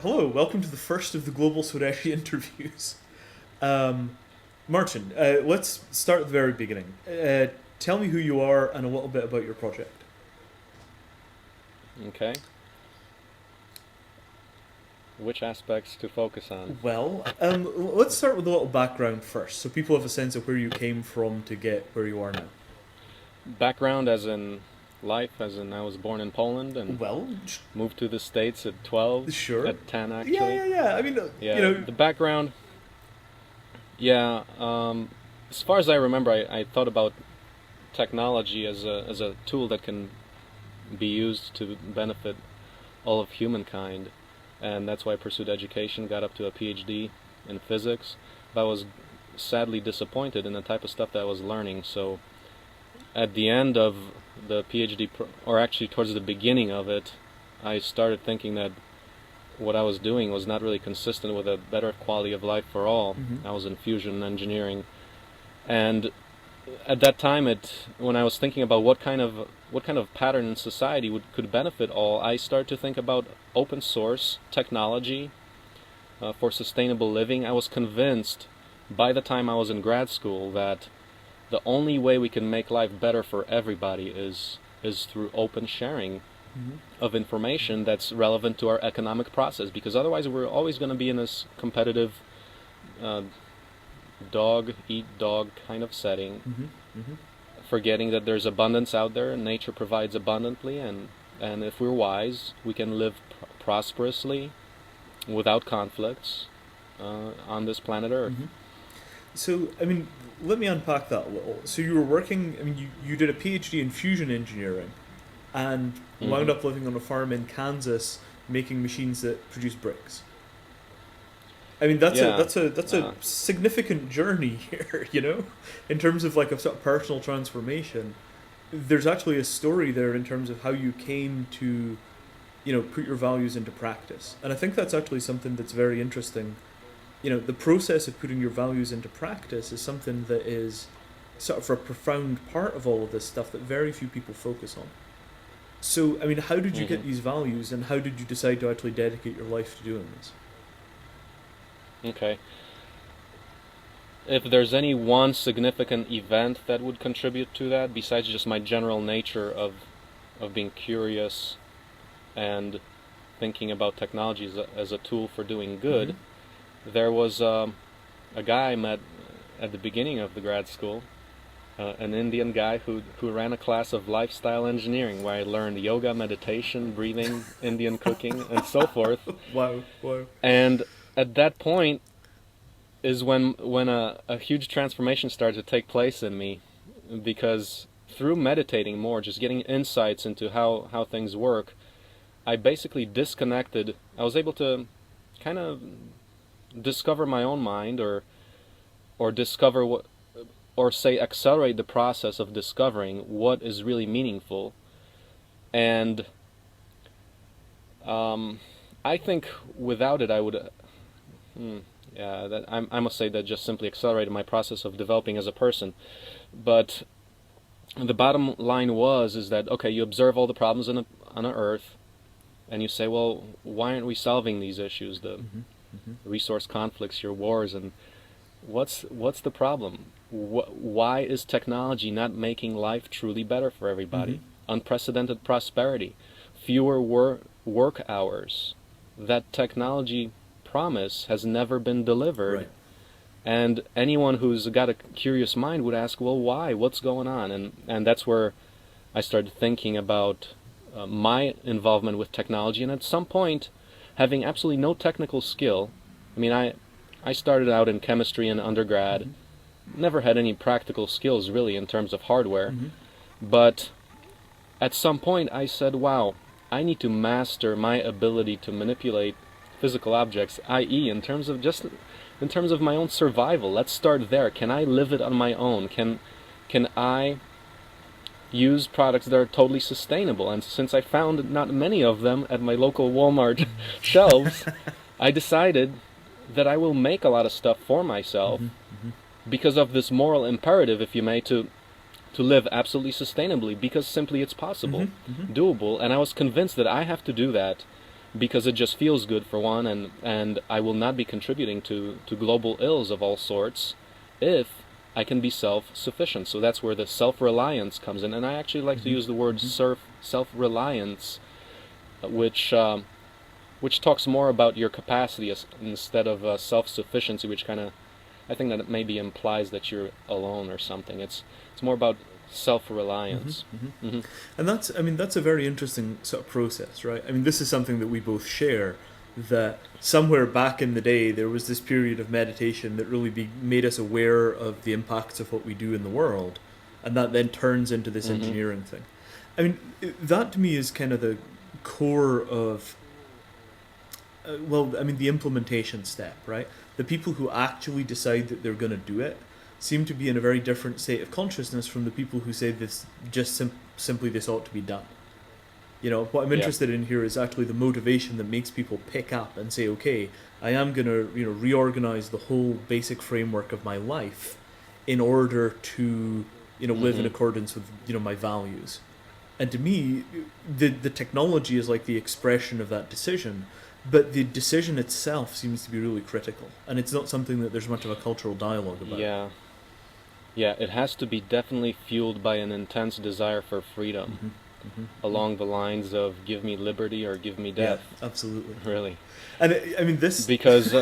Hello, welcome to the first of the Global Swadeshi interviews. Um, Martin, let's start at the very beginning. Tell me who you are and a little bit about your project. Okay. Which aspects to focus on? Let's start with a little background first, so people have a sense of where you came from to get where you are now. Background as in life, as in I was born in Poland and Well, moved to the States at 12, sure. at 10 Yeah, actually. yeah, yeah. I mean, Yeah, the background, yeah, as far as I remember, I thought about technology as a tool that can be used to benefit all of humankind. And that's why I pursued education, got up to a PhD in physics. But I was sadly disappointed in the type of stuff that I was learning. So at the end of the PhD, or actually towards the beginning of it, I started thinking that what I was doing was not really consistent with a better quality of life for all. hmm I was in fusion engineering, and at that time, when I was thinking about what kind of pattern in society could benefit all, I started to think about open source technology for sustainable living. I was convinced by the time I was in grad school that the only way we can make life better for everybody is through open sharing hmm of information that's relevant to our economic process, because otherwise we're always going to be in this competitive uh, dog eat dog kind of setting, hmm hmm forgetting that there's abundance out there and nature provides abundantly, and if we're wise we can live prosperously without conflicts on this planet Earth. hmm So, I mean, let me unpack that a little. So, you were working, I mean, you did a PhD in fusion engineering and wound Hmm. up living on a farm in Kansas making machines that produce bricks. I mean, Yeah. that's a uh, significant journey here, in terms of like a sort of personal transformation. There's actually a story there in terms of how you came to, put your values into practice. And I think that's actually something that's very interesting. The process of putting your values into practice is something that is sort of a profound part of all of this stuff that very few people focus on. So, I mean, how did you hmm get these values and how did you decide to actually dedicate your life to doing this? okay, if there's any one significant event that would contribute to that besides just my general nature of being curious and thinking about technology as a tool for doing Mm-hmm. good, there was a guy I met at the beginning of the grad school, an Indian guy who ran a class of lifestyle engineering where I learned yoga, meditation, breathing, Indian cooking, and so forth. Wow, wow. And at that point is when a huge transformation started to take place in me, because through meditating more, just getting insights into how things work, I basically disconnected. I was able to kind of discover my own mind, or discover what, or say accelerate the process of discovering what is really meaningful. And um, I think without it I would hmm, yeah, I must say that just simply accelerated my process of developing as a person. But the bottom line is that, okay, you observe all the problems on a Earth, and you say, well, why aren't we solving these issues, the Mm-hmm. Mm-hmm. resource conflicts, your wars, and what's the problem? Why is technology not making life truly better for Mm-hmm. everybody? Unprecedented prosperity, fewer work hours. That technology promise has never been delivered. Right. And anyone who's got a curious mind would ask, well, why? What's going on? And that's where I started thinking about my involvement with technology. And at some point, having absolutely no technical skill, I mean, I started out in chemistry in undergrad, Mm-hmm. never had any practical skills really in terms of hardware. Mm-hmm. But at some point, I said, wow, I need to master my ability to manipulate physical objects, i.e., in terms of my own survival. Let's start there. Can I live it on my own? Can I use products that are totally sustainable? And since I found not many of them at my local Walmart shelves, I decided that I will make a lot of stuff for myself, Mm-hmm. Mm-hmm. because of this moral imperative, if you may, to live absolutely sustainably, because simply it's possible, Mm-hmm. Mm-hmm. doable, and I was convinced that I have to do that because it just feels good for one, and I will not be contributing to global ills of all sorts if I can be self-sufficient. So that's where the self-reliance comes in, and I actually like to use the word self-reliance, which which talks more about your capacity instead of self-sufficiency, which kind of, I think that it maybe implies that you're alone or something. It's more about self-reliance. And that's, I mean, that's a very interesting sort of process, right? I mean, this is something that we both share, that somewhere back in the day there was this period of meditation that really made us aware of the impacts of what we do in the world, and that then turns into this engineering thing. I mean, that to me is kind of the core of, well, I mean, the implementation step, right? The people who actually decide that they're going to do it seem to be in a very different state of consciousness from the people who say this just simply this ought to be done. You know, what I'm interested in here is actually the motivation that makes people pick up and say, okay, I am going to, you know, reorganize the whole basic framework of my life in order to, you know, live in accordance with, you know, my values. And to me, the technology is like the expression of that decision, but the decision itself seems to be really critical, and it's not something that there's much of a cultural dialogue about. Yeah, it has to be definitely fueled by an intense desire for freedom, along the lines of give me liberty or give me death. Yeah, absolutely. Really. And I mean this... Because,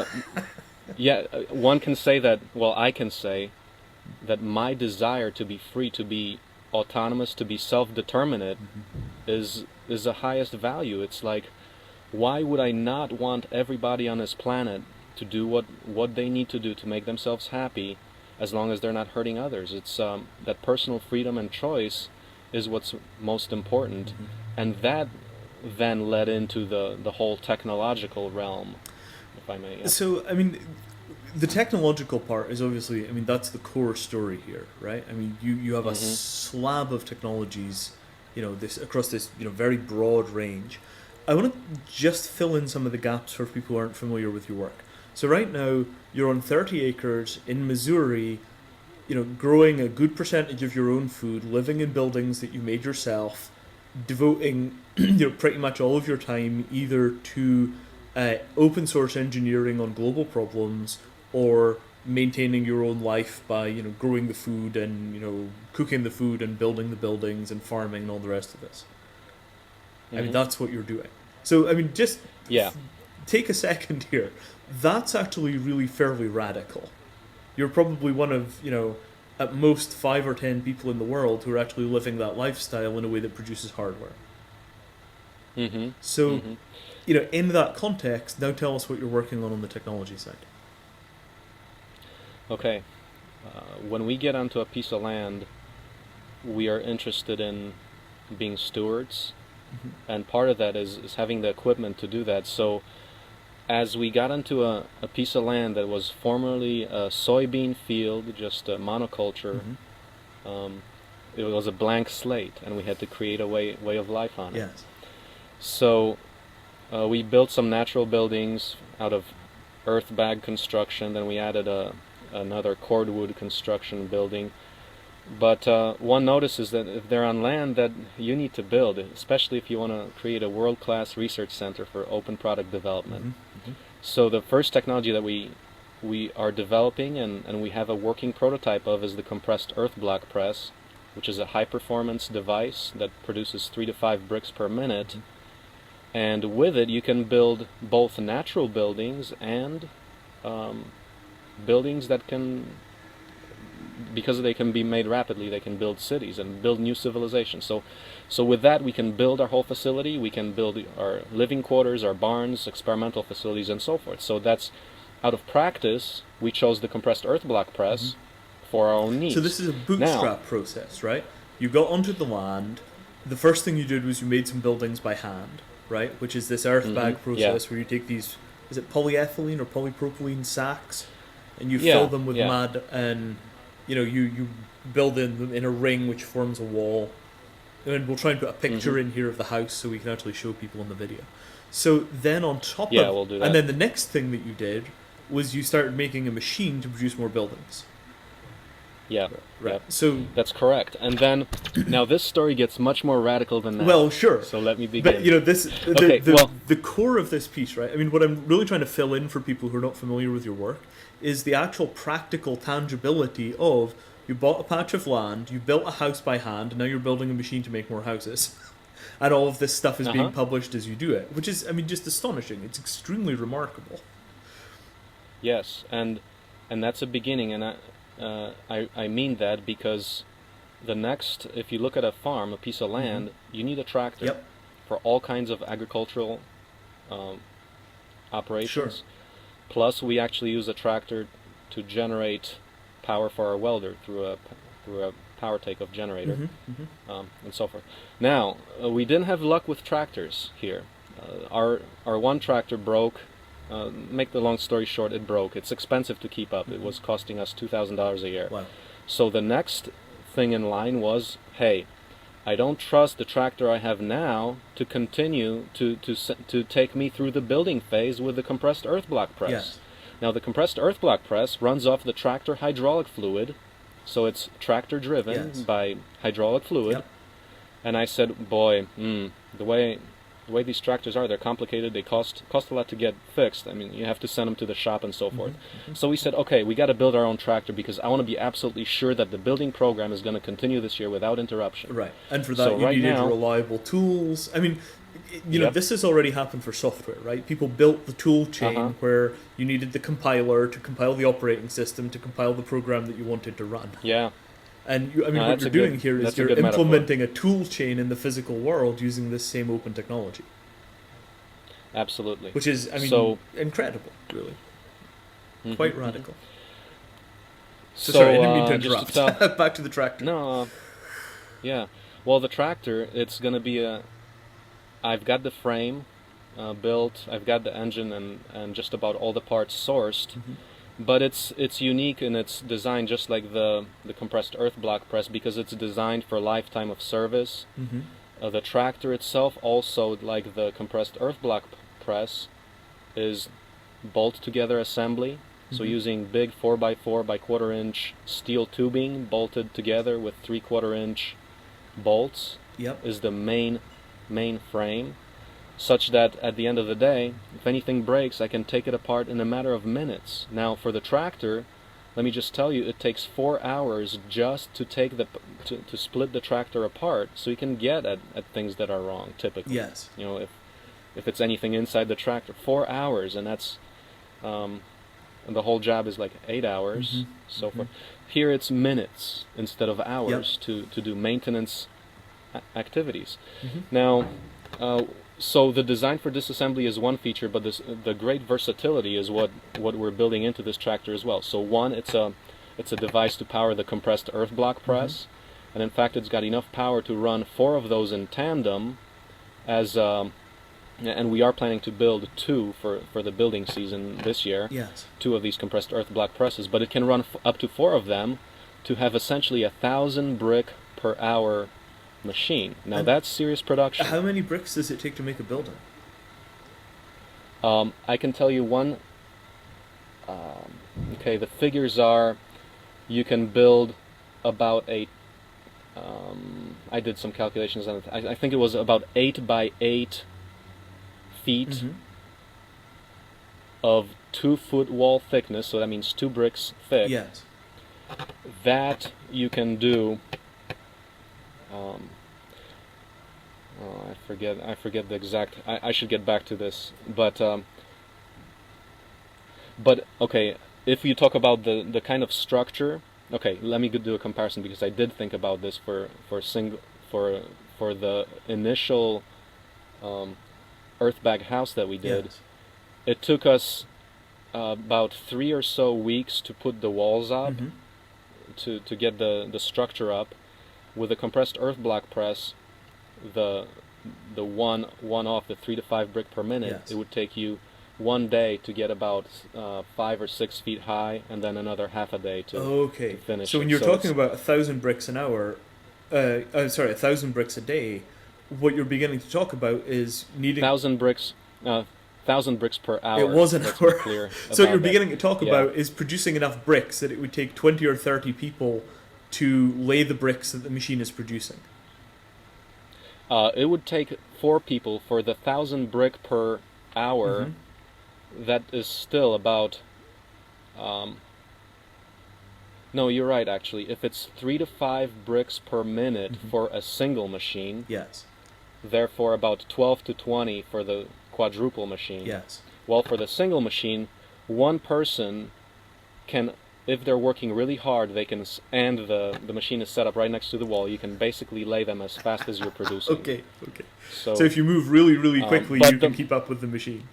one can say that, well, I can say that my desire to be free, to be autonomous, to be self-determinate is the highest value. It's like, why would I not want everybody on this planet to do what they need to do to make themselves happy, as long as they're not hurting others? It's that personal freedom and choice is what's most important, and that then led into the whole technological realm, if I may. Yeah. So, I mean, the technological part is obviously, I mean, that's the core story here, right? I mean, you have a slab of technologies, you know, this across this, you know, very broad range. I want to just fill in some of the gaps for people who aren't familiar with your work. So right now, you're on 30 acres in Missouri, you know, growing a good percentage of your own food, living in buildings that you made yourself, devoting, you know, pretty much all of your time either to open source engineering on global problems or maintaining your own life by, you know, growing the food and, you know, cooking the food and building the buildings and farming and all the rest of this. I mean, that's what you're doing. So, I mean, just take a second here. That's actually really fairly radical. You're probably one of, you know, at most 5 or 10 people in the world who are actually living that lifestyle in a way that produces hardware. So, you know, in that context, now tell us what you're working on the technology side. Okay. When we get onto a piece of land, we are interested in being stewards. And part of that is having the equipment to do that. So as we got into a piece of land that was formerly a soybean field, just a monoculture, it was a blank slate, and we had to create a way of life on it. Yes. So we built some natural buildings out of earth bag construction, then we added another cordwood construction building. But one notices that if they're on land that you need to build, especially if you want to create a world-class research center for open product development. So the first technology that we are developing and we have a working prototype of is the compressed earth block press, which is a high-performance device that produces 3 to 5 bricks per minute. And with it you can build both natural buildings and buildings that can, because they can be made rapidly, they can build cities and build new civilizations. So with that we can build our whole facility, we can build our living quarters, our barns, experimental facilities, and so forth. So that's, out of practice, we chose the compressed earth block press for our own needs. So this is a bootstrap process, right? You got onto the land, the first thing you did was you made some buildings by hand, right? Which is this earth bag process where you take these, is it polyethylene or polypropylene sacks, and you fill them with mud, and you know, you build them in a ring which forms a wall. And we'll try and put a picture in here of the house so we can actually show people in the video. So then on top of, we'll do that. and then the next thing that you did was you started making a machine to produce more buildings. Yeah. Right. Yep. So, That's correct. And then, now this story gets much more radical than that. well, sure. So let me begin. But you know, this Okay, well- the core of this piece, right? I mean, what I'm really trying to fill in for people who are not familiar with your work is the actual practical tangibility of you bought a patch of land, you built a house by hand, and now you're building a machine to make more houses. And all of this stuff is being published as you do it, which is, I mean, just astonishing. It's extremely remarkable. Yes, and that's a beginning, and I mean that because the next, if you look at a farm, a piece of land, you need a tractor Yep. for all kinds of agricultural operations. Sure. Plus, we actually use a tractor to generate power for our welder through a power take of generator, and so forth. Now, we didn't have luck with tractors here. Our one tractor broke. Make the long story short, it broke. It's expensive to keep up. It was costing us $2,000 a year. Wow. So the next thing in line was, hey, I don't trust the tractor I have now to continue to take me through the building phase with the compressed earth block press. Yes. Now the compressed earth block press runs off the tractor hydraulic fluid, so it's tractor driven Yes. by hydraulic fluid. Yep. And I said, boy, the way these tractors are, they're complicated. They cost a lot to get fixed. I mean, you have to send them to the shop and so forth. So we said, okay, we got to build our own tractor because I want to be absolutely sure that the building program is going to continue this year without interruption. Right. And for that, So you right needed now- reliable tools. I mean, you know, Yep. this has already happened for software, right? People built the tool chain where you needed the compiler to compile the operating system to compile the program that you wanted to run. Yeah. And you, I mean, No, what that's you're a good- doing here is that's a you're good metaphor. implementing a tool chain in the physical world using this same open technology, Absolutely. which is, I mean, So- incredible, really. Mhm, Quite mhm. radical. So, So, sorry, I didn't mean to just interrupt. Back to the tractor. No, yeah. Well, the tractor, it's going to be I've got the frame built, I've got the engine and just about all the parts sourced, but it's unique in its design, just like the compressed earth block press, because it's designed for lifetime of service. The tractor itself, also like the compressed earth block press, is bolt together assembly. So using big 4x4 by quarter-inch steel tubing bolted together with 3/4-inch bolts Yep. is the main frame, such that at the end of the day, if anything breaks, I can take it apart in a matter of minutes. Now, for the tractor, let me just tell you, it takes 4 hours just to take to split the tractor apart, so you can get at things that are wrong. Typically, Yes. you know, if it's anything inside the tractor, 4 hours, and that's and the whole job is like 8 hours, so forth. Here it's minutes instead of hours to do maintenance activities. Now, so the design for disassembly is one feature, but the great versatility is what we're building into this tractor as well. So one, it's a device to power the compressed earth block press, and in fact it's got enough power to run 4 of those in tandem, as and we are planning to build 2 for the building season this year. Yes. 2 of these compressed earth block presses, but it can run up to 4 of them to have essentially 1,000 brick per hour machine. Now And that's serious production. How many bricks does it take to make a building? I can tell you one. Okay, the figures are, you can build about I did some calculations on it. I think it was about 8 by 8 feet of 2-foot wall thickness, so that means 2 bricks thick. Yes. That you can do. I forget the exact. I should get back to this, but okay. If you talk about the kind of structure, okay, let me do a comparison because I did think about this for the initial earth bag house that we did. Yes. It took us about 3 or so weeks to put the walls up, to get the structure up. With a compressed earth block press, the one off, the 3 to 5 brick per minute, Yes. it would take you 1 day to get about 5 or 6 feet high, and then another half a day to finish. So when it. you're So talking it's- about 1,000 bricks an hour, 1,000 bricks a day, what you're beginning to talk about is needing 1,000 bricks per hour. It was an let's be hour. clear So about you're that. beginning to talk Yeah. about is producing enough bricks that it would take 20 or 30 people to lay the bricks that the machine is producing? It would take 4 people for the 1,000 brick per hour. That is still about. No, you're right. Actually, if it's 3 to 5 bricks per minute for a single machine, Yes. therefore about 12 to 20 for the quadruple machine. Yes. Well, for the single machine, one person can, if they're working really hard, they can, and the machine is set up right next to the wall, you can basically lay them as fast as you're producing. Okay. Okay. So, So if you move really, really quickly, but you can keep up with the machine.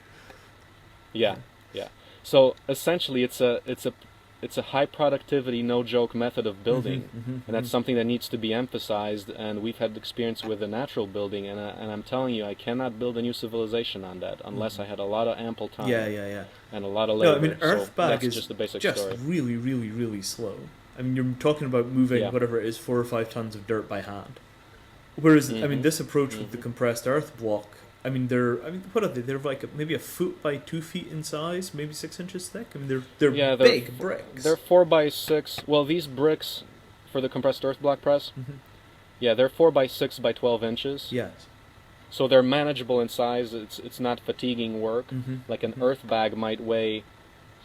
yeah, yeah. So essentially, it's a high productivity, no joke method of building, and that's something that needs to be emphasized. And we've had experience with the natural building, and I'm telling you, I cannot build a new civilization on that unless I had a lot of ample time. Yeah. And a lot of labor. No, I mean, So Earthbag that's is just the basic just story. really, really, really slow. I mean, you're talking about moving Yeah. whatever it is, 4 or 5 tons of dirt by hand. Whereas, I mean, Mhm. this approach with the compressed earth block, I mean, what are they? They're like maybe a foot by 2 feet in size, maybe 6 inches thick. I mean, they're Yeah, big bricks. They're 4x6. Well, these bricks for the compressed earth block press, Mhm. yeah, they're 4x6 by 12 inches. Yes. So they're manageable in size. It's not fatiguing work. Like an earth bag might weigh,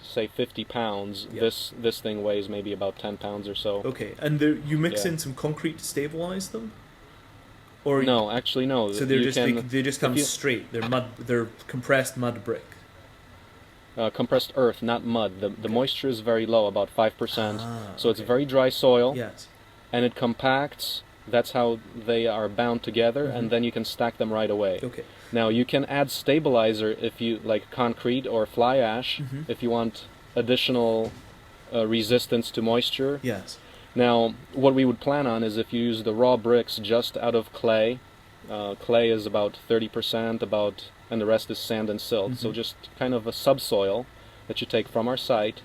say, 50 pounds. Yeah. This thing weighs maybe about 10 pounds or so. Okay, and you mix Yeah. in some concrete to stabilize them, or No, actually no. so they're You just can, they just come if you- straight. They're compressed mud brick. compressed earth, not mud. The moisture is very low, about 5%. Ah, So it's okay. very dry soil, Yes. and it compacts. That's how they are bound together, and then you can stack them right away. Okay. Now you can add stabilizer if you like concrete or fly ash if you want additional resistance to moisture. Yes. Now what we would plan on is if you use the raw bricks just out of clay. Clay is about 30%, and the rest is sand and silt. So just kind of a subsoil that you take from our site.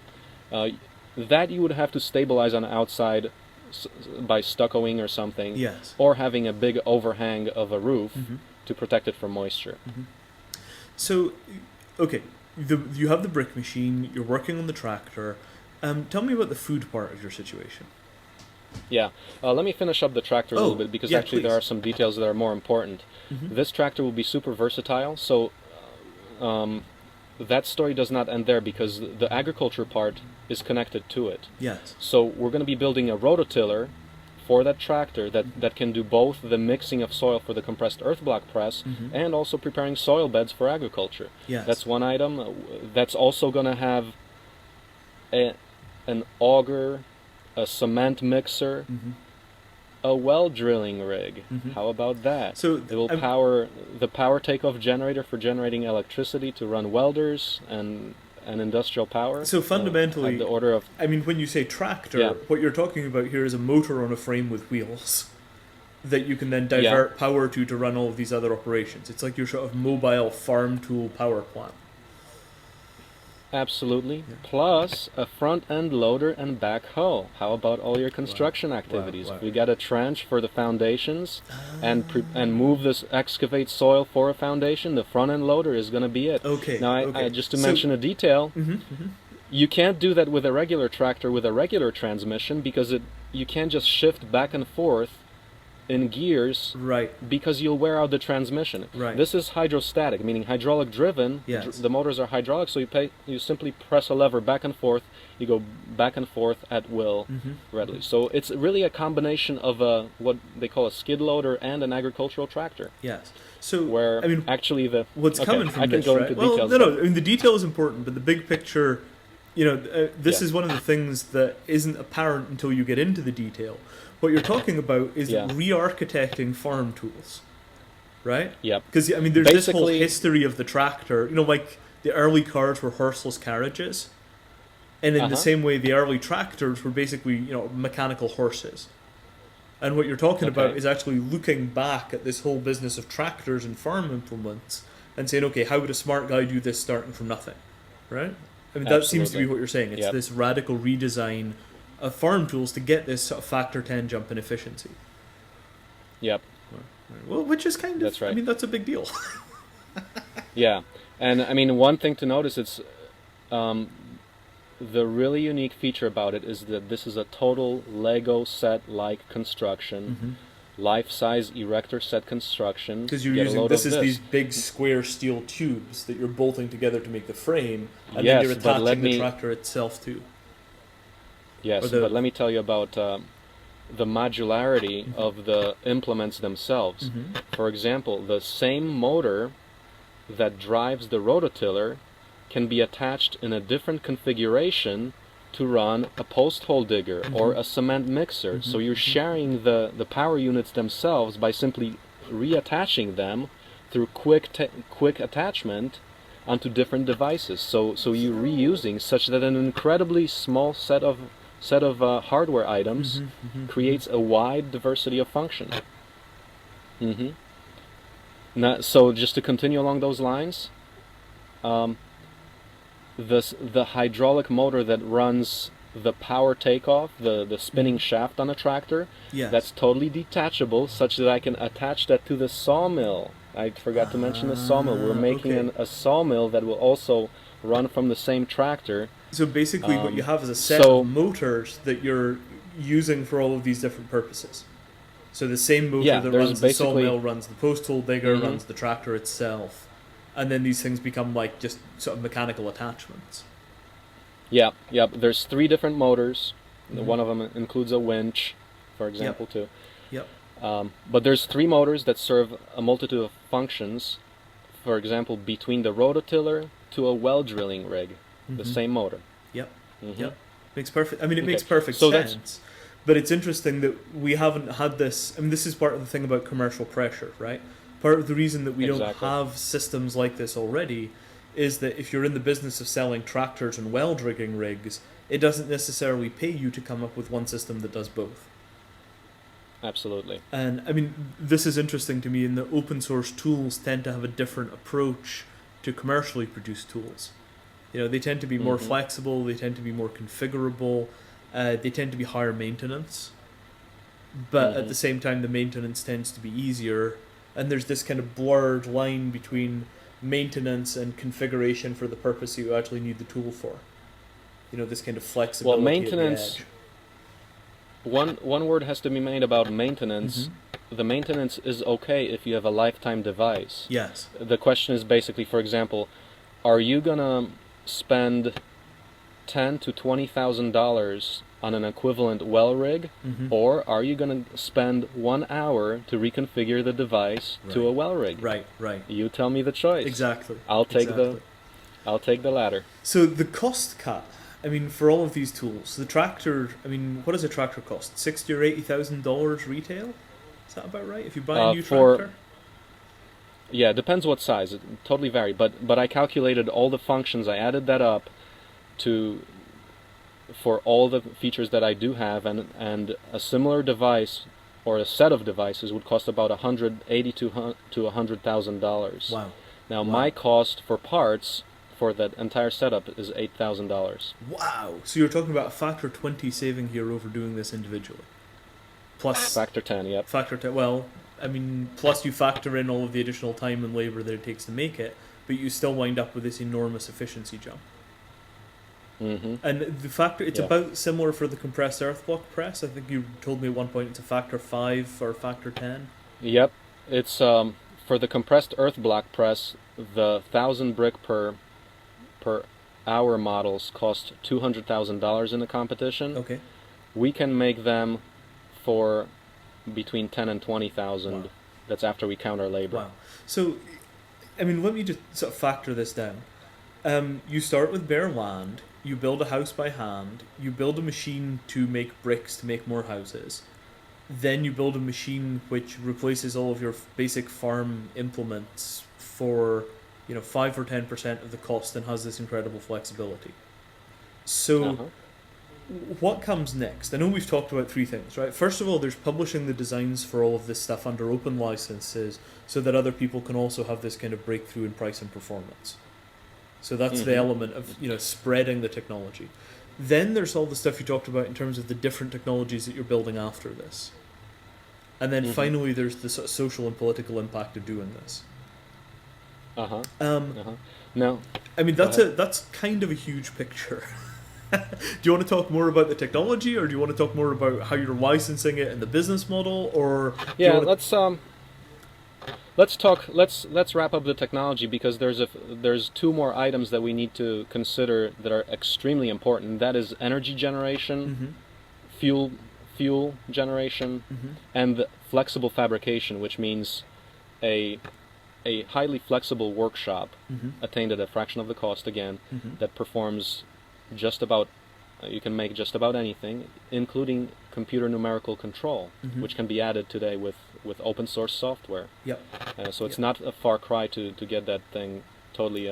That you would have to stabilize on the outside by stuccoing or something, Yes. or having a big overhang of a roof to protect it from moisture. So, okay, you have the brick machine. You're working on the tractor. Tell me about the food part of your situation. Yeah, let me finish up the tractor a Oh, little bit because yeah, actually there please. are some details that are more important. This tractor will be super versatile, so that story does not end there because the agriculture part is connected to it. Yes. So we're going to be building a rototiller for that tractor that can do both the mixing of soil for the compressed earth block press and also preparing soil beds for agriculture. Yes. That's one item. That's also going to have an auger, a cement mixer, a well drilling rig. How about that? So, it will power the power takeoff generator for generating electricity to run welders and industrial power. So fundamentally, at the order of I mean, when you say tractor, Yeah. what you're talking about here is a motor on a frame with wheels that you can then divert power to run all of these other operations. It's like your sort of mobile farm tool power plant. Absolutely. Plus a front end loader and backhoe. How about all your construction activities? Wow. If we got a trench for the foundations and move this excavate soil for a foundation, the front end loader is going to be it. Okay. Now, okay. just to So- mention a detail, you can't do that with a regular tractor with a regular transmission because you can't just shift back and forth in gears Right. because you'll wear out the transmission. Right. This is hydrostatic, meaning hydraulic driven. Yes. The motors are hydraulic, so you simply press a lever back and forth. You go back and forth at will readily. So it's really a combination of what they call a skid loader and an agricultural tractor. Yes. So Where I mean, actually what's okay, coming from I can this, go right? into Well, details. no. I mean, the detail is important, but the big picture, this Yeah. is one of the things that isn't apparent until you get into the detail. What you're talking about is Yeah. re-architecting farm tools, right? Yep. Because I mean, there's this whole Basically- history of the tractor. Like the early cars were horseless carriages, and in the same way, the early tractors were basically mechanical horses. And what you're talking about Okay. is actually looking back at this whole business of tractors and farm implements and saying, okay, how would a smart guy do this starting from nothing, right? I mean, that seems to be Absolutely. what you're saying. It's Yep. this radical redesign of farm tools to get this sort of factor 10 jump in efficiency. Yep. Well, which is kind of, That's right. I mean, that's a big deal. Yeah, and I mean one thing to notice it's the really unique feature about it is that this is a total Lego set-like construction, life-size erector set construction. Because you're Get a using load this of is these big square steel tubes that you're bolting together to make the frame, and Yes, then you're but let attaching the me- tractor itself too. Yes, Or the- but let me tell you about the modularity of the implements themselves. For example, the same motor that drives the rototiller can be attached in a different configuration to run a post hole digger or a cement mixer. So you're sharing the power units themselves by simply reattaching them through quick attachment onto different devices. So you're reusing such that an incredibly small set of hardware items creates a wide diversity of function. Now, so just to continue along those lines, the hydraulic motor that runs the power takeoff, the spinning shaft on a tractor, Yes. that's totally detachable, such that I can attach that to the sawmill. I forgot to mention the sawmill. We're making okay. a sawmill that will also run from the same tractor. So basically, what you have is a set so- of motors that you're using for all of these different purposes. So the same motor Yeah, that there's runs the basically- sawmill runs the post hole digger, runs the tractor itself, and then these things become like just sort of mechanical attachments. Yeah. There's 3 different motors. One of them includes a winch, for example, too. Yep. But there's 3 motors that serve a multitude of functions. For example, between the rototiller to a well drilling rig, the same motor. Yep. Mhm. Yep. Makes perfect. I mean, it makes Okay. perfect So that's- sense. But it's interesting that we haven't had this. I mean, this is part of the thing about commercial pressure, right? Part of the reason that we don't Exactly. have systems like this already is that if you're in the business of selling tractors and well rigging rigs, it doesn't necessarily pay you to come up with one system that does both. Absolutely. And I mean, this is interesting to me in that open source tools tend to have a different approach to commercially produced tools. You know, they tend to be more flexible, they tend to be more configurable, they tend to be higher maintenance. But at the same time, the maintenance tends to be easier, and there's this kind of blurred line between maintenance and configuration for the purpose you actually need the tool for. You know, this kind of flexibility. Well, at the maintenance. edge. One word has to be made about maintenance. The maintenance is okay if you have a lifetime device. Yes. The question is basically, for example, are you gonna spend $10,000 to $20,000 on an equivalent well rig, or are you gonna spend 1 hour to reconfigure the device to a Right. well rig? Right, right. You tell me the choice. Exactly. I'll take Exactly. I'll take the latter. So the cost cut, I mean, for all of these tools, the tractor, I mean, what does a tractor cost? $60,000 or $80,000 retail? Is that about right? If you buy a new for- tractor? Yeah, it depends what size. It totally vary. But I calculated all the functions. I added that up for all the features that I do have, and a similar device or a set of devices would cost about $180,000 to $100,000. Wow. Now my cost for parts for that entire setup is $8,000. Wow. So you're talking about a factor 20 saving here over doing this individually. Plus Factor 10, yep. factor 10, well, I mean, plus you factor in all of the additional time and labor that it takes to make it, but you still wind up with this enormous efficiency jump. hmm And the factor, it's Yeah. about similar for the compressed earth block press. I think you told me at one point it's a factor 5 or factor 10. Yep. It's for the compressed earth block press, the 1,000 brick per hour models cost $200,000 in the competition. Okay. We can make them for between 10 and 20,000. Wow. That's after we count our labor. Wow. So, I mean, let me just sort of factor this down. You start with bare land, you build a house by hand, you build a machine to make bricks to make more houses, then you build a machine which replaces all of your basic farm implements for, 5 or 10% of the cost and has this incredible flexibility. So, Uh-huh. what comes next? I know we've talked about 3 things, right? First of all, there's publishing the designs for all of this stuff under open licenses so that other people can also have this kind of breakthrough in price and performance. So that's the element of, spreading the technology. Then there's all the stuff you talked about in terms of the different technologies that you're building after this. And then finally there's the sort of social and political impact of doing this. Uh-huh. Um, Uh-huh. Now, I mean, Go that's kind of a huge picture. Do you want to talk more about the technology, or do you want to talk more about how you're licensing it and the business model, or do you Yeah, want to... let's talk. Let's wrap up the technology because there's two more items that we need to consider that are extremely important. That is energy generation, fuel generation, and flexible fabrication, which means a highly flexible workshop attained at a fraction of the cost again that performs just about you can make just about anything, including computer numerical control, which can be added today with open source software. Yep. So it's not a far cry to get that thing totally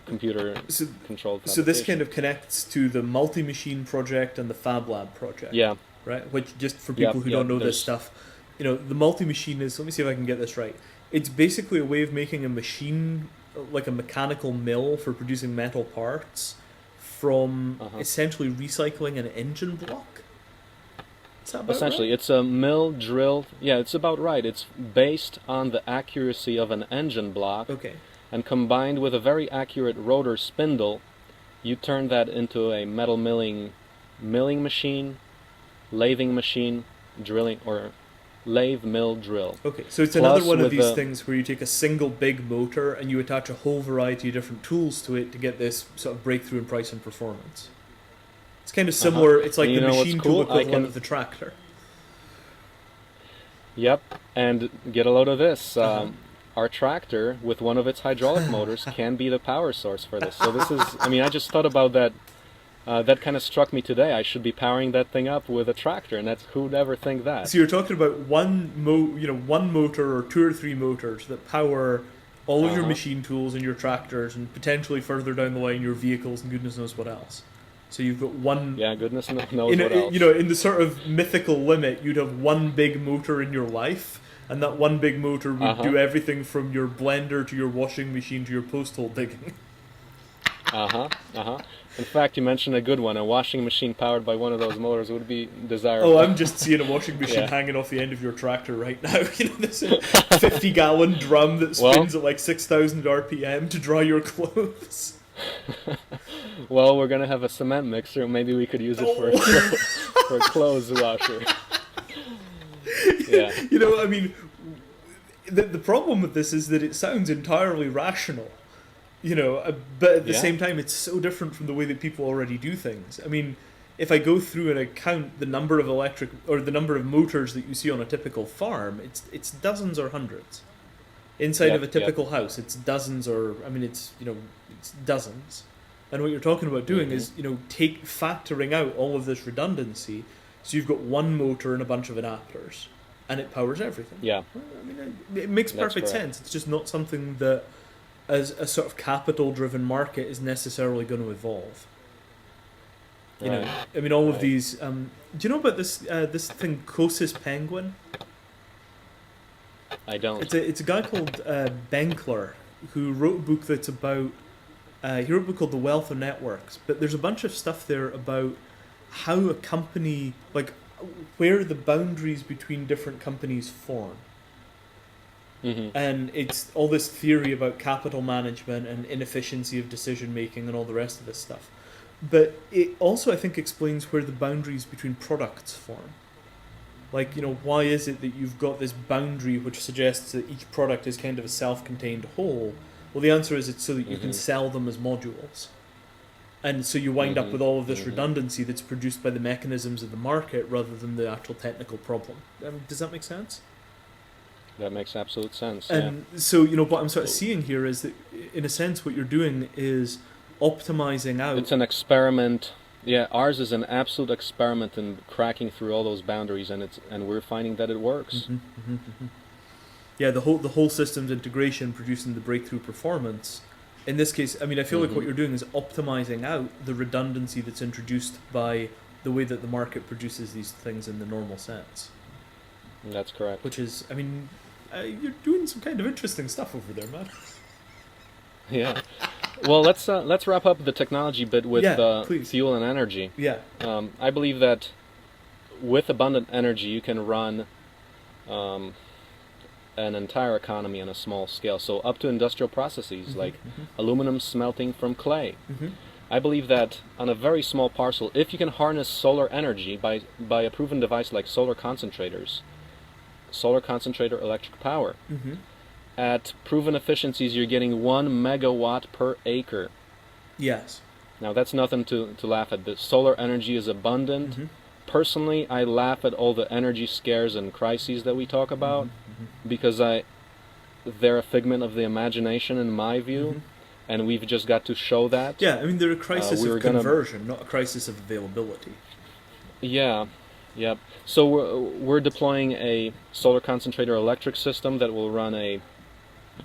computer controlled fabrication. So this kind of connects to the multi-machine project and the Fab Lab project. Yeah. Right? Which, just for people who don't know this stuff, the multi-machine is, let me see if I can get this right. It's basically a way of making a machine, like a mechanical mill for producing metal parts, from essentially recycling an engine block. Is that about Essentially, right? it's a mill drilled. Yeah, it's about right. It's based on the accuracy of an engine block, Okay. and combined with a very accurate rotor spindle, you turn that into a metal milling machine, lathing machine, drilling, or lathe mill drill. Okay, so it's Plus another one of with these things where you take a single big motor and you attach a whole variety of different tools to it to get this sort of breakthrough in price and performance. It's kind of similar. It's like You the know what's machine cool? tool equivalent of the tractor. Yep, and get a load of this. Our tractor, with one of its hydraulic motors, can be the power source for this. So this is, I just thought about that. That kind of struck me today. I should be powering that thing up with a tractor, and who'd ever think that? So you're talking about one motor or two or three motors that power all of your machine tools and your tractors, and potentially further down the line your vehicles and goodness knows what else. So you've got one. Yeah, goodness knows what else. In the sort of mythical limit, you'd have one big motor in your life, and that one big motor would do everything from your blender to your washing machine to your post hole digging. In fact, you mentioned a good one. A washing machine powered by one of those motors would be desirable. Oh, I'm just seeing a washing machine hanging off the end of your tractor right now. This 50-gallon drum that spins at like 6,000 RPM to dry your clothes. Well, we're gonna have a cement mixer. Maybe we could use it for a clothes washer. Yeah. The problem with this is that it sounds entirely rational. But at the same time, it's so different from the way that people already do things. If I go through and I count the number of the number of motors that you see on a typical farm, it's dozens or hundreds. Inside of a typical house, it's dozens it's dozens. And what you're talking about doing is, factoring out all of this redundancy, so you've got one motor and a bunch of adapters, and it powers everything. Yeah. It makes perfect sense. It's just not something that, as a sort of capital-driven market, is necessarily going to evolve. All of these. Do you know about this thing, Cosis Penguin? I don't. It's a guy called Benkler who wrote a book that's about. He wrote a book called The Wealth of Networks, but there's a bunch of stuff there about how a company, like where the boundaries between different companies form. And it's all this theory about capital management and inefficiency of decision making and all the rest of this stuff. But it also, I think, explains where the boundaries between products form. Like, why is it that you've got this boundary which suggests that each product is kind of a self-contained whole? Well, the answer is it's so that you can sell them as modules. And so you wind up with all of this redundancy that's produced by the mechanisms of the market rather than the actual technical problem. Does that make sense? That makes absolute sense. And so, what I'm sort of seeing here is that, in a sense, what you're doing is optimizing out. It's an experiment. Yeah, ours is an absolute experiment in cracking through all those boundaries, and we're finding that it works. Yeah, the whole systems integration producing the breakthrough performance. In this case, I feel like what you're doing is optimizing out the redundancy that's introduced by the way that the market produces these things in the normal sense. That's correct. Which is, you're doing some kind of interesting stuff over there, man. Yeah. Well, let's wrap up the technology bit with fuel and energy. Yeah. I believe that with abundant energy, you can run an entire economy on a small scale. So up to industrial processes like aluminum smelting from clay, I believe that on a very small parcel, if you can harness solar energy by a proven device like solar concentrators, solar concentrator electric power, Mm-hmm. at proven efficiencies, you're getting 1 megawatt per acre. Yes. Now, that's nothing to laugh at. The solar energy is abundant. Mm-hmm. Personally, I laugh at all the energy scares and crises that we talk about Mm-hmm. because they're a figment of the imagination, in my view, Mm-hmm. and we've just got to show that. Yeah, I mean, they're a crisis we were of gonna- conversion, not a crisis of availability. Yeah, yep. So we're deploying a solar concentrator electric system that will run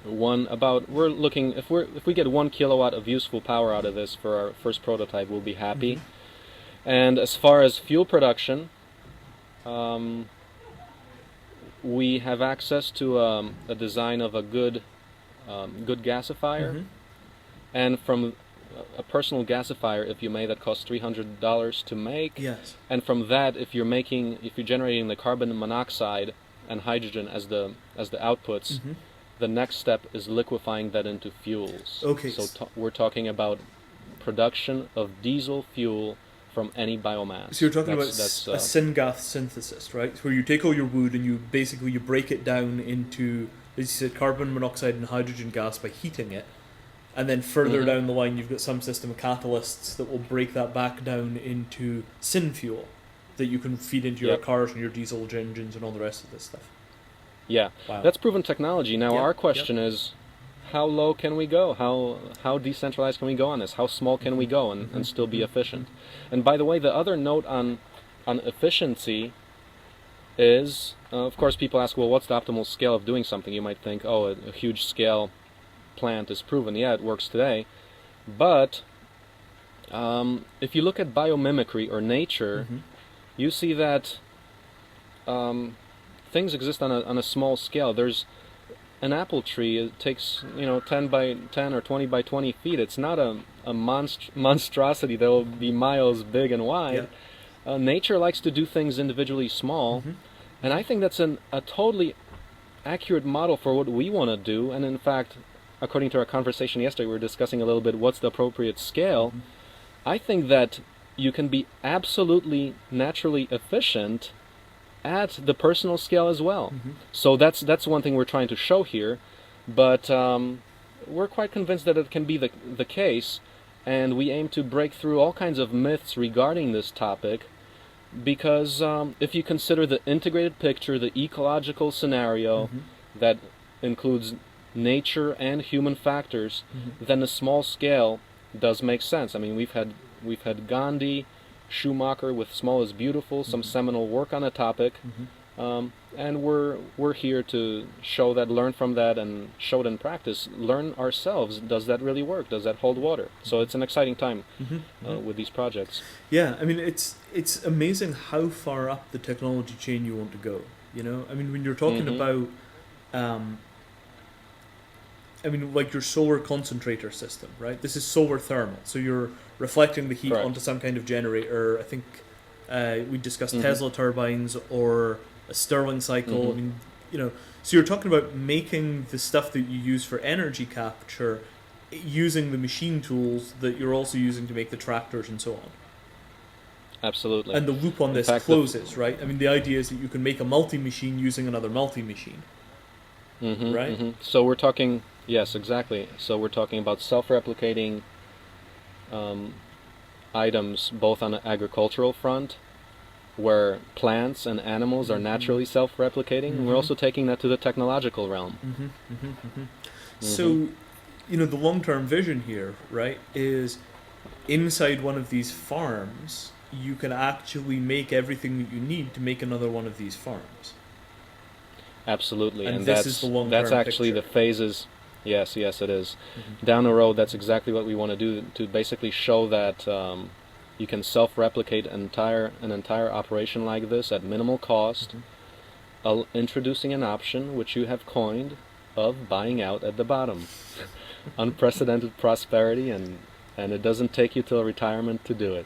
we're looking, if we get 1 kilowatt of useful power out of this for our first prototype, we'll be happy. And as far as fuel production, we have access to a design of a good gasifier, Mhm. and from a personal gasifier, if you may, that costs $300 to make. Yes. And from that, if you're generating the carbon monoxide and hydrogen as the outputs, Mhm. the next step is liquefying that into fuels. Okay. So we're talking about production of diesel fuel from any biomass. So you're talking That's about a syngas synthesis, right? Where you take all your wood and you break it down into, as you said, carbon monoxide and hydrogen gas by heating it, and then further Mhm. down the line you've got some system of catalysts that will break that back down into syn fuel that you can feed into your Yep. cars and your diesel engines and all the rest of this stuff. Yeah, Wow. that's proven technology. Now Yep, our question is, how low can we go? How decentralized can we go on this? How small can we go and still be efficient? And by the way, the other note on efficiency is, of course, people ask, well, what's the optimal scale of doing something? You might think, oh, a huge scale plant is proven. Yeah, it works today. But if you look at biomimicry or nature, Mhm. you see that things exist on a small scale. There's an apple tree. It takes 10 by 10 or 20 by 20 feet. It's not a monstrosity that will be miles big and wide. Nature likes to do things individually small, Mhm. and I think that's a totally accurate model for what we want to do. And in fact, according to our conversation yesterday, we were discussing a little bit what's the appropriate scale. I think that you can be absolutely naturally efficient at the personal scale as well. Mhm. So that's one thing we're trying to show here, but we're quite convinced that it can be the case, and we aim to break through all kinds of myths regarding this topic, because if you consider the integrated picture, the ecological scenario Mhm. that includes nature and human factors, Mhm. then the small scale does make sense. I mean, we've had Gandhi, Schumacher with Small is Beautiful, some seminal work on the topic, and we're here to show that, learn from that, and show it in practice. Learn ourselves. Does that really work? Does that hold water? So it's an exciting time with these projects. Yeah, I mean it's amazing how far up the technology chain you want to go. I mean when you're talking Mhm. about, like your solar concentrator system, right? This is solar thermal, so you're reflecting the heat Correct. onto some kind of generator. I think we discussed Mhm. Tesla turbines or a Stirling cycle. Mhm. I mean, so you're talking about making the stuff that you use for energy capture, using the machine tools that you're also using to make the tractors and so on. Absolutely. And the loop on In this fact, closes, right? I mean, the idea is that you can make a multi-machine using another multi-machine. Mhm, right? mhm. So we're talking, yes, exactly. So we're talking about self-replicating items both on the agricultural front, where plants and animals are naturally self-replicating, and we're Mhm. also taking that to the technological realm. So, the long-term vision here, right, is inside one of these farms, you can actually make everything that you need to make another one of these farms. Absolutely, And and this that's is the long-term that's actually picture. the phases. Yes, it is. Down the road, that's exactly what we want to do, to basically show that you can self-replicate an entire operation like this at minimal cost, introducing an option which you have coined of buying out at the bottom. Unprecedented prosperity, and it doesn't take you till retirement to do it.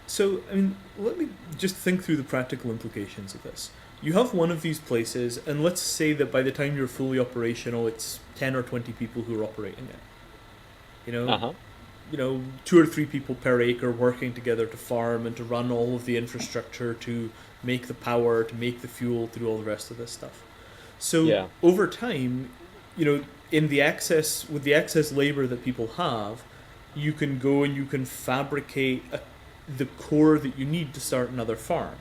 So, I mean, let me just think through the practical implications of this. You have one of these places, and let's say that by the time you're fully operational, it's 10 or 20 people who are operating it. Uh-huh. two or three people per acre working together to farm and to run all of the infrastructure, to make the power, to make the fuel, to do all the rest of this stuff. So Yeah. over time, in the excess with the excess labor that people have, you can go and you can fabricate the core that you need to start another farm.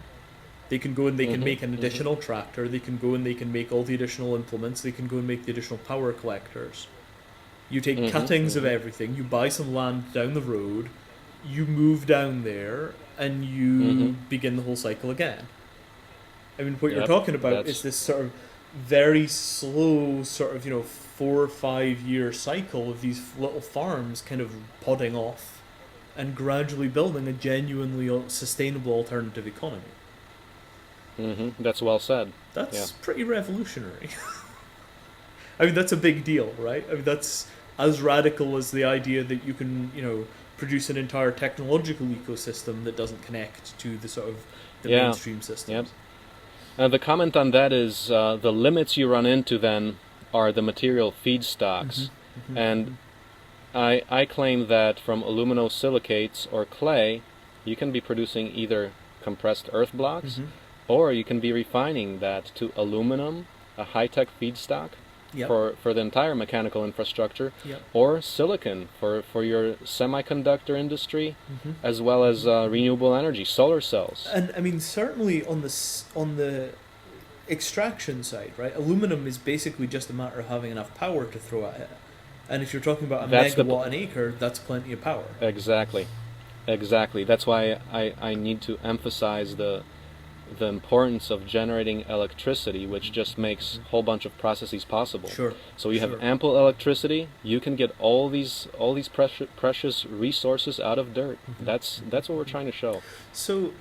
They can go and they can make an additional tractor. They can go and they can make all the additional implements. They can go and make the additional power collectors. You take cuttings of everything. You buy some land down the road. You move down there, and you begin the whole cycle again. I mean, what you're Yep, talking about that's- is this sort of very slow, sort of 4 or 5 year cycle of these little farms kind of podding off, and gradually building a genuinely sustainable alternative economy. That's well said. That's Yeah. pretty revolutionary. I mean, that's a big deal, right? I mean, that's as radical as the idea that you can, produce an entire technological ecosystem that doesn't connect to the sort of the Yeah. mainstream systems. Yep. The comment on that is the limits you run into then are the material feedstocks. And I claim that from aluminosilicates or clay, you can be producing either compressed earth blocks, or you can be refining that to aluminum, a high-tech feedstock Yep. for the entire mechanical infrastructure, Yep. or silicon for your semiconductor industry, as well as renewable energy, solar cells. And I mean, certainly on the extraction side, right? Aluminum is basically just a matter of having enough power to throw at it. And if you're talking about a That's the megawatt an acre, that's plenty of power. Exactly. That's why I need to emphasize the importance of generating electricity, which just makes a whole bunch of processes possible. Sure. So you have sure. ample electricity, you can get all these precious resources out of dirt. That's what we're trying to show. So,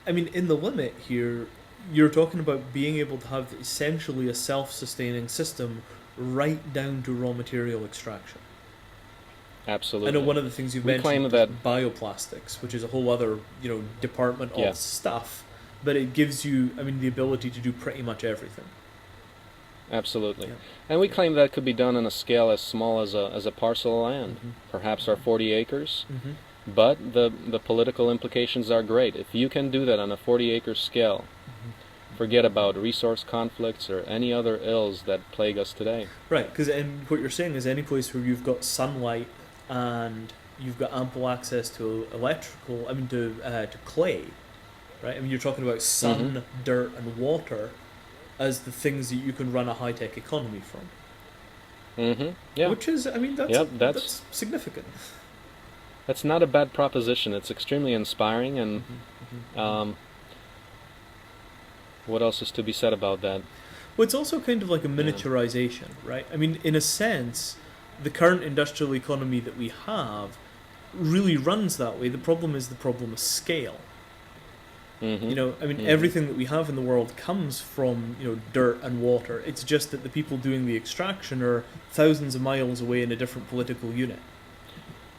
I mean, in the limit here, you're talking about being able to have essentially a self-sustaining system right down to raw material extraction. Absolutely. I know one of the things you've We mentioned claim is that- bioplastics, which is a whole other, department of Yeah. stuff, but it gives you, I mean, the ability to do pretty much everything. Absolutely. Yeah. And we claim that could be done on a scale as small as a parcel of land, perhaps our 40 acres. But the political implications are great. If you can do that on a 40-acre scale, forget about resource conflicts or any other ills that plague us today. Right, because and what you're saying is any place where you've got sunlight and you've got ample access to electrical, I mean to clay, right? I mean you're talking about sun, dirt, and water as the things that you can run a high-tech economy from. Yeah. Which is, I mean, Yep, that's significant. That's not a bad proposition. It's extremely inspiring, and what else is to be said about that? Well, it's also kind of like a miniaturization, right? I mean, in a sense, the current industrial economy that we have really runs that way. The problem is the problem of scale. Everything that we have in the world comes from, dirt and water. It's just that the people doing the extraction are thousands of miles away in a different political unit.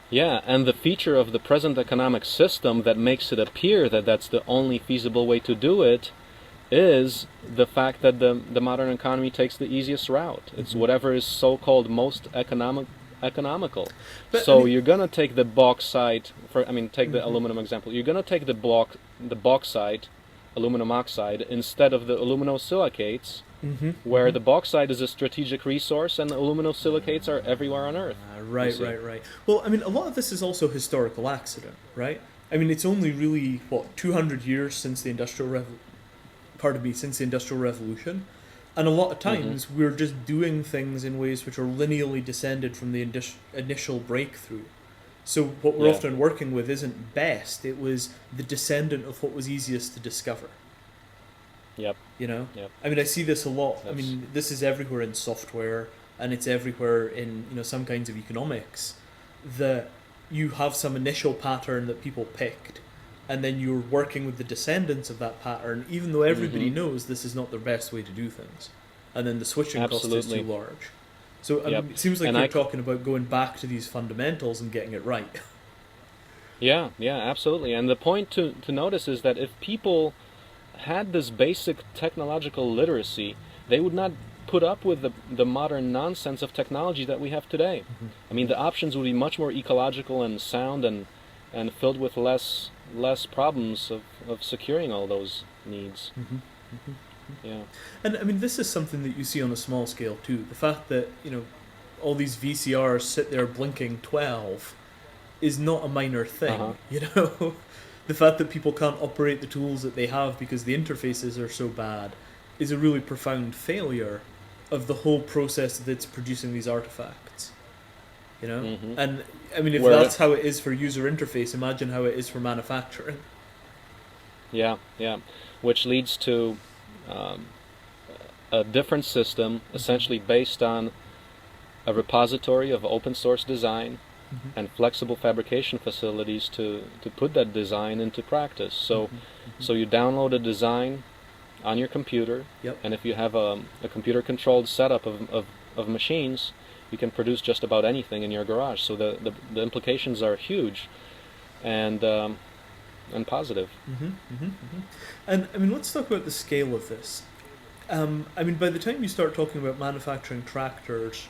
Yeah, and the feature of the present economic system that makes it appear that that's the only feasible way to do it is the fact that the modern economy takes the easiest route. It's whatever is so-called most economical. But, So I mean- you're gonna take the bauxite. Take the aluminum example. You're gonna take the bauxite, aluminum oxide, instead of the aluminosilicates, where the bauxite is a strategic resource and the aluminosilicates are everywhere on Earth. Right. Well, I mean, a lot of this is also historical accident, right? I mean, it's only really, 200 years since the Industrial Revolution. And a lot of times we're just doing things in ways which are linearly descended from the initial breakthrough. So what we're often working with isn't best, it was the descendant of what was easiest to discover. Yep. Yep. Yep. I mean, I see this a lot. I That's- mean, this is everywhere in software, and it's everywhere in some kinds of economics, that you have some initial pattern that people picked, and then you're working with the descendants of that pattern, even though everybody knows this is not the best way to do things, and then the switching cost is Absolutely. too large. So I Yep. mean, it seems like And you're talking about going back to these fundamentals and getting it right. Yeah, absolutely. And the point to notice is that if people had this basic technological literacy, they would not put up with the modern nonsense of technology that we have today. I mean, the options would be much more ecological and sound and filled with less problems of securing all those needs. Yeah. And I mean, this is something that you see on a small scale too. The fact that, all these VCRs sit there blinking 12 is not a minor thing, The fact that people can't operate the tools that they have because the interfaces are so bad is a really profound failure of the whole process that's producing these artifacts. And I mean, if that's how it is for user interface, imagine how it is for manufacturing. Yeah, which leads to a different system, essentially based on a repository of open source design and flexible fabrication facilities to put that design into practice. So you download a design on your computer, and if you have a computer controlled setup of machines, you can produce just about anything in your garage. So the implications are huge and positive. And I mean, let's talk about the scale of this. I mean, by the time you start talking about manufacturing tractors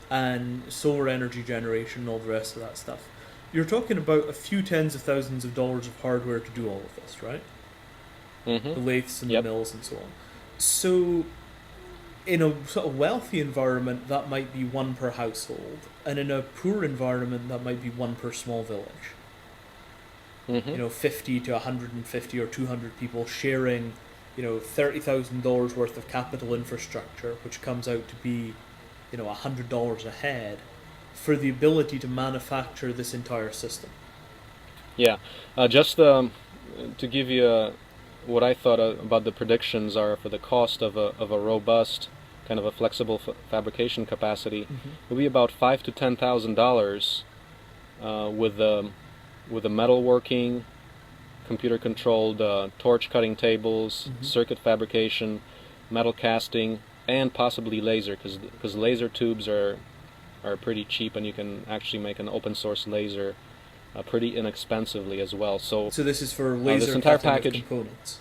and solar energy generation and all the rest of that stuff, you're talking about a few tens of thousands of dollars of hardware to do all of this, right? The lathes and the mills and so on. So in a sort of wealthy environment, that might be one per household, and in a poor environment, that might be one per small village. 50 to 150 or 200 people sharing, $30,000 worth of capital infrastructure, which comes out to be, $100 a head, for the ability to manufacture this entire system. Yeah, just to give you what I thought about the predictions are for the cost of a robust kind of a flexible fabrication capacity, it will be about $5,000 to $10,000 with the metalworking, computer-controlled torch cutting tables, circuit fabrication, metal casting, and possibly laser, because laser tubes are pretty cheap, and you can actually make an open source laser pretty inexpensively as well. So this is for laser this entire cutting package, of components.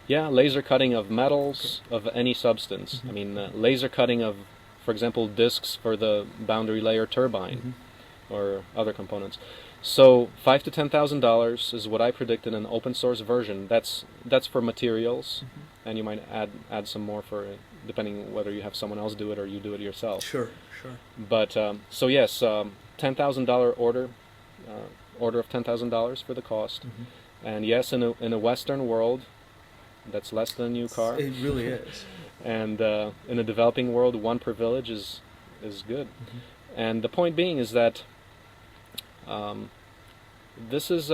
Yeah, laser cutting of metals, of any substance. I mean, laser cutting of, for example, discs for the boundary layer turbine or other components. So $5,000 to $10,000 is what I predict in an open source version. That's for materials, and you might add some more for it, depending whether you have someone else do it or you do it yourself. Sure. But so yes, $10,000 order of $10,000 for the cost, and yes, in a Western world, that's less than a new car. It really is. And in a developing world, one per village is good. And the point being is that this is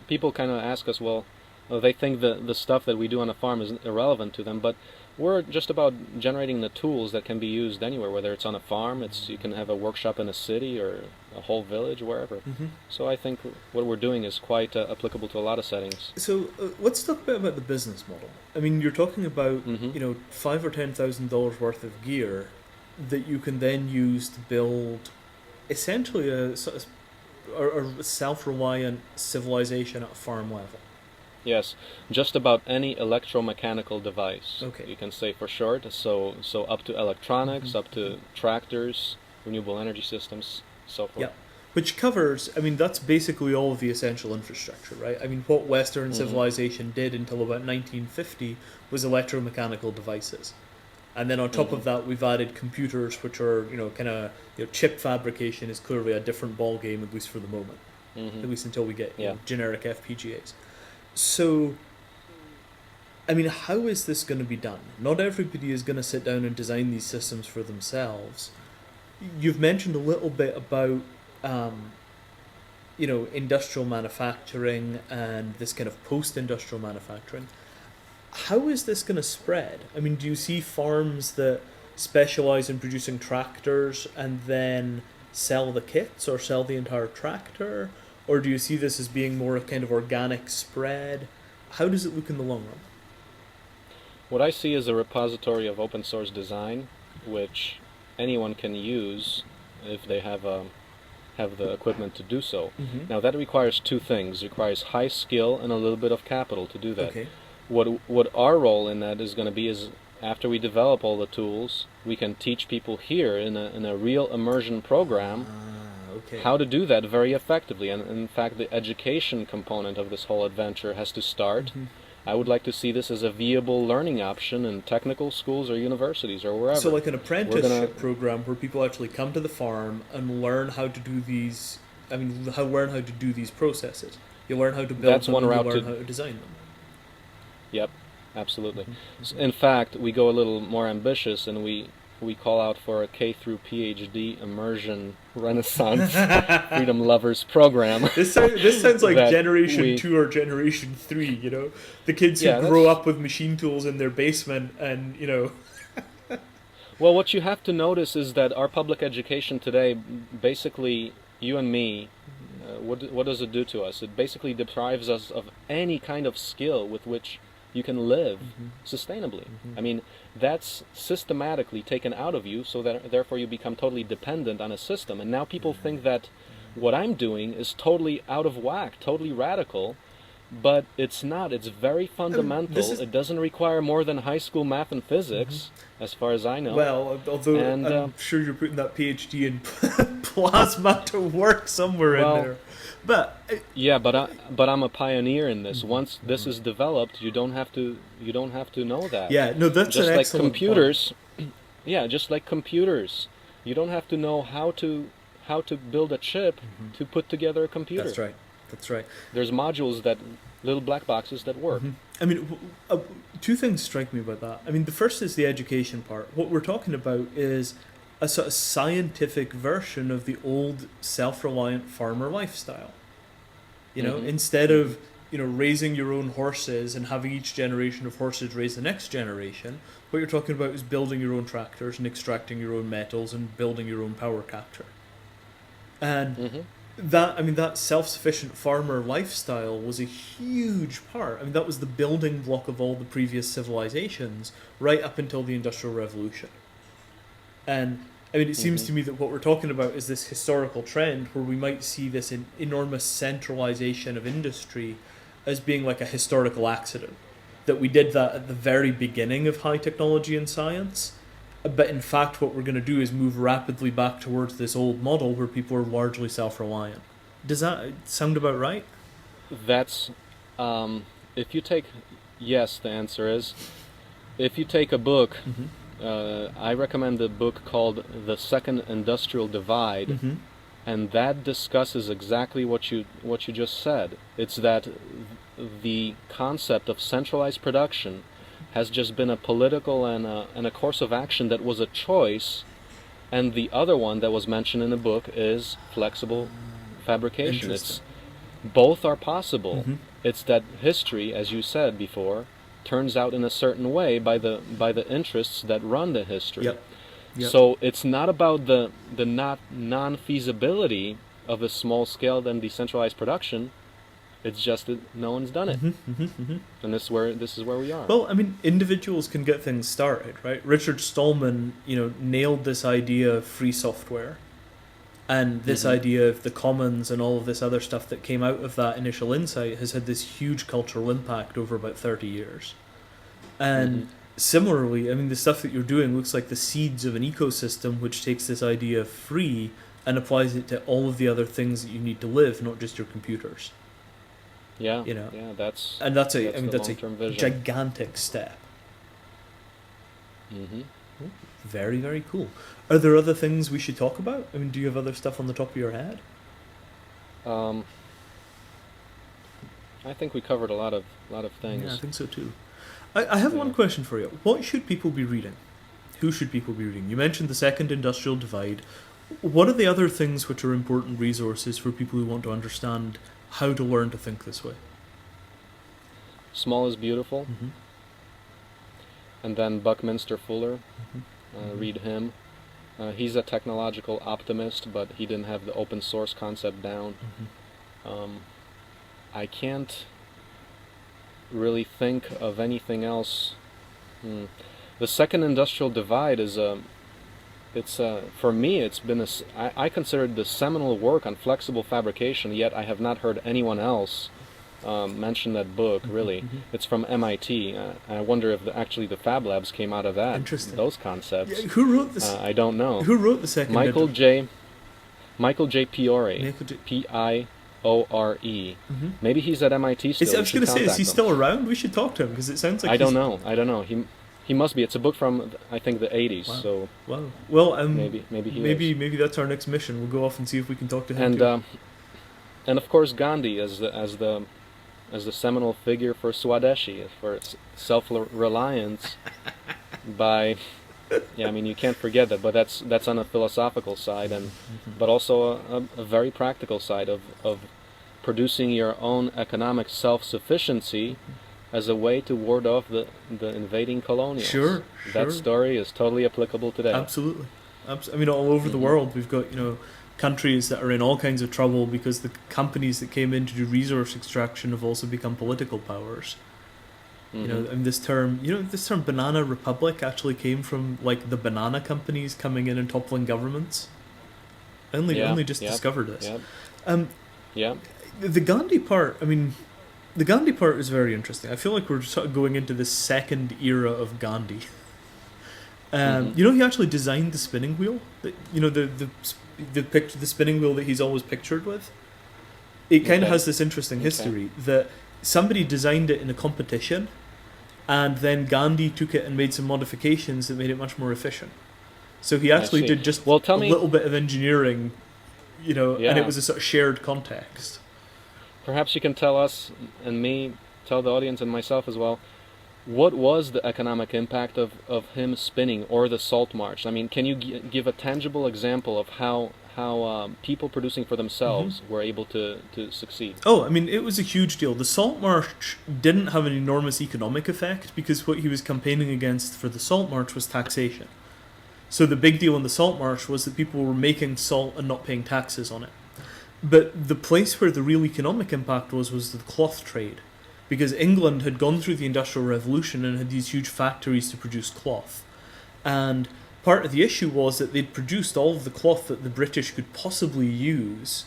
people kind of ask us, well, they think the stuff that we do on a farm is irrelevant to them, but we're just about generating the tools that can be used anywhere, whether it's on a farm, you can have a workshop in a city or a whole village, wherever. So I think what we're doing is quite applicable to a lot of settings. So let's talk a bit about the business model. I mean, you're talking about $5,000 or $10,000 worth of gear that you can then use to build essentially a sort of a self-reliant civilization at a farm level. Yes, just about any electromechanical device. Okay. You can say for short. So up to electronics, up to tractors, renewable energy systems, so forth. Yeah, which covers. I mean, that's basically all of the essential infrastructure, right? I mean, what Western civilization did until about 1950 was electromechanical devices, and then on top of that, we've added computers, which are chip fabrication is clearly a different ball game, at least for the moment, at least until we get generic FPGAs. So, I mean, how is this going to be done? Not everybody is going to sit down and design these systems for themselves. You've mentioned a little bit about, industrial manufacturing and this kind of post-industrial manufacturing. How is this going to spread? I mean, do you see farms that specialize in producing tractors and then sell the kits or sell the entire tractor? Or do you see this as being more a kind of organic spread? How does it look in the long run? What I see is a repository of open source design, which anyone can use if they have the equipment to do so. Now that requires two things. It requires high skill and a little bit of capital to do that. Okay. What our role in that is going to be is after we develop all the tools, we can teach people here in a real immersion program Okay. how to do that very effectively. And in fact, the education component of this whole adventure has to start. I would like to see this as a viable learning option in technical schools or universities or wherever. So like an apprenticeship program where people actually come to the farm and learn how to do these. I mean, learn how to do these processes. You learn how to build That's them. one And you route learn to- how to design them. Yep, absolutely. In fact, we go a little more ambitious and we call out for a K through PhD immersion Renaissance freedom lovers program. This sounds like That generation we- 2 or generation 3. You know, the kids who Yeah, grow that's- up with machine tools in their basement, and you know. Well, what you have to notice is that our public education today, basically, you and me, what does it do to us? It basically deprives us of any kind of skill with which you can live sustainably. I mean, that's systematically taken out of you, so that therefore you become totally dependent on a system. And now people think that what I'm doing is totally out of whack, totally radical, but it's not. It's very fundamental. is- It doesn't require more than high school math and physics, as far as I know. Well, although And, I'm sure you're putting that PhD in plasma to work somewhere Well, in there. But Yeah, but I'm a pioneer in this. Once this is developed, you don't have to know that. yeah, no, that's Just an like excellent computers. Yeah, just like computers. You don't have to know how to build a chip to put together a point. computer. That's right. That's right. There's modules little black boxes that work. I mean, two things strike me about that. I mean, the first is the education part. What we're talking about is a sort of scientific version of the old self-reliant farmer lifestyle. You know, instead of, you know, raising your own horses and having each generation of horses raise the next generation, what you're talking about is building your own tractors and extracting your own metals and building your own power capture. And that self-sufficient farmer lifestyle was a huge part. I mean, that was the building block of all the previous civilizations right up until the Industrial Revolution. And I mean, it seems to me that what we're talking about is this historical trend where we might see this enormous centralization of industry as being like a historical accident. That we did that at the very beginning of high technology and science, but in fact what we're going to do is move rapidly back towards this old model where people are largely self-reliant. Does that sound about right? That's if you take yes, the answer is if you take a book. I recommend a book called The Second Industrial Divide, and that discusses exactly what you just said. It's that the concept of centralized production has just been a political and a course of action that was a choice, and the other one that was mentioned in the book is flexible fabrication. It's both are possible. It's that history, as you said before, turns out in a certain way by the interests that run the history. Yep. So it's not about the non-feasibility of a small-scale and decentralized production. It's just that no one's done it, and this is where we are. Well, I mean, individuals can get things started, right? Richard Stallman, you know, nailed this idea of free software, and this idea of the commons and all of this other stuff that came out of that initial insight has had this huge cultural impact over about 30 years. And similarly, I mean, the stuff that you're doing looks like the seeds of an ecosystem which takes this idea of free and applies it to all of the other things that you need to live, not just your computers. Yeah, You know. yeah, that's And the that's a long-term vision. gigantic step. hmm Very, very cool. Are there other things we should talk about? I mean, do you have other stuff on the top of your head? I think we covered a lot of things. Yeah, I think so too. I have one question for you. What should people be reading? Who should people be reading? You mentioned the Second Industrial Divide. What are the other things which are important resources for people who want to understand how to learn to think this way? Small is Beautiful, and then Buckminster Fuller. Read him. He's a technological optimist, but he didn't have the open source concept down. I can't really think of anything else. The Second Industrial Divide is for me, it's been I consider it the seminal work on flexible fabrication, yet I have not heard anyone else mention that book. Really, it's from MIT. I wonder if actually the Fab Labs came out of that. Interesting. Those concepts. Yeah, who wrote this? I don't know. Who wrote the second? Michael J. Piore. Michael J. Piore. Maybe he's at MIT still. I was going to say, is he still around? We should talk to him because it sounds like I don't know. He must be. It's a book from I think the 80s. Wow. So wow. Well, maybe he is. Maybe that's our next mission. We'll go off and see if we can talk to him. And of course Gandhi as the seminal figure for Swadeshi, for self-reliance. By yeah, I mean you can't forget that. But that's on a philosophical side, and but also a very practical side of producing your own economic self-sufficiency as a way to ward off the invading colonials. Sure. That story is totally applicable today. Absolutely. I mean, all over the world, we've got, countries that are in all kinds of trouble because the companies that came in to do resource extraction have also become political powers. And this term banana republic actually came from, like, the banana companies coming in and toppling governments. I only just discovered this. The Gandhi part, the Gandhi part is very interesting. I feel like we're sort of going into the second era of Gandhi. He actually designed the spinning wheel. The spinning wheel that he's always pictured with. It kind of has this interesting history that somebody designed it in a competition, and then Gandhi took it and made some modifications that made it much more efficient. So he actually did just a little bit of engineering, and it was a sort of shared context. Perhaps you can tell us, and me, tell the audience and myself as well, what was the economic impact of him spinning, or the Salt March? I mean, can you give a tangible example of how people producing for themselves were able to succeed? Oh, it was a huge deal. The Salt March didn't have an enormous economic effect because what he was campaigning against for the Salt March was taxation. So the big deal in the Salt March was that people were making salt and not paying taxes on it. But the place where the real economic impact was the cloth trade. Because England had gone through the Industrial Revolution and had these huge factories to produce cloth. And part of the issue was that they'd produced all of the cloth that the British could possibly use,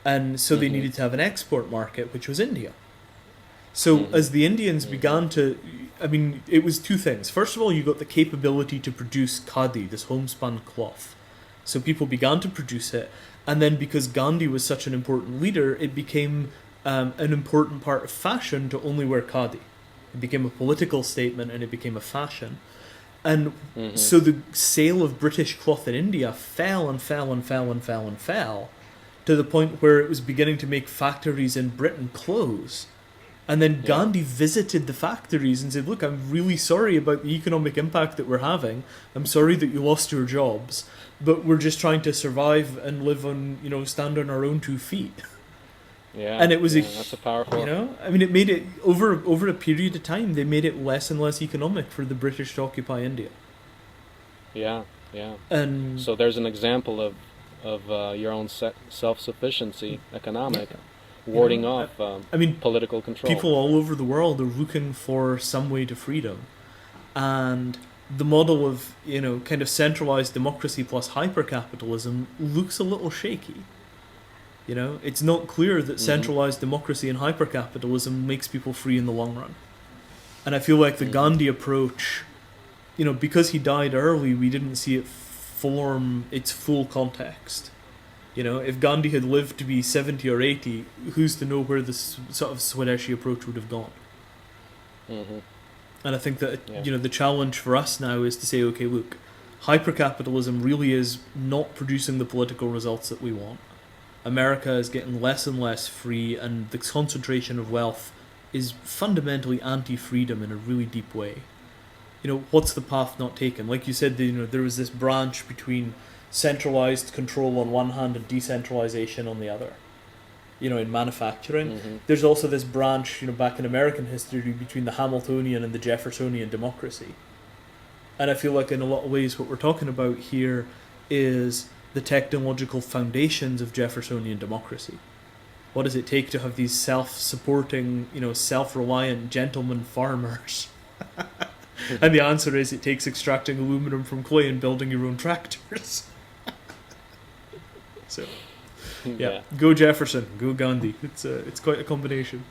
and so they needed to have an export market, which was India. So as the Indians began to... it was two things. First of all, you got the capability to produce khadi, this homespun cloth. So people began to produce it, and then because Gandhi was such an important leader, it became an important part of fashion to only wear khadi. It became a political statement, and it became a fashion. And so the sale of British cloth in India fell and fell and fell and fell and fell to the point where it was beginning to make factories in Britain close. And then Gandhi visited the factories and said, look, I'm really sorry about the economic impact that we're having. I'm sorry that you lost your jobs, but we're just trying to survive and live on, stand on our own 2 feet. Yeah, and it was that's a powerful. It made it over a period of time. They made it less and less economic for the British to occupy India. Yeah. And so there's an example of your own self-sufficiency, economic, warding off political control. People all over the world are looking for some way to freedom, and the model of kind of centralized democracy plus hypercapitalism looks a little shaky. It's not clear that centralized democracy and hypercapitalism makes people free in the long run. And I feel like the Gandhi approach, because he died early, we didn't see it form its full context. If Gandhi had lived to be 70 or 80, who's to know where this sort of Swadeshi approach would have gone? And I think that, the challenge for us now is to say, okay, look, hypercapitalism really is not producing the political results that we want. America is getting less and less free, and the concentration of wealth is fundamentally anti-freedom in a really deep way. What's the path not taken? Like you said, there was this branch between centralized control on one hand and decentralization on the other. In manufacturing. There's also this branch, back in American history, between the Hamiltonian and the Jeffersonian democracy. And I feel like in a lot of ways what we're talking about here is the technological foundations of Jeffersonian democracy. What does it take to have these self-supporting, self-reliant gentleman farmers? And the answer is it takes extracting aluminum from clay and building your own tractors. So, go Jefferson, go Gandhi. It's quite a combination.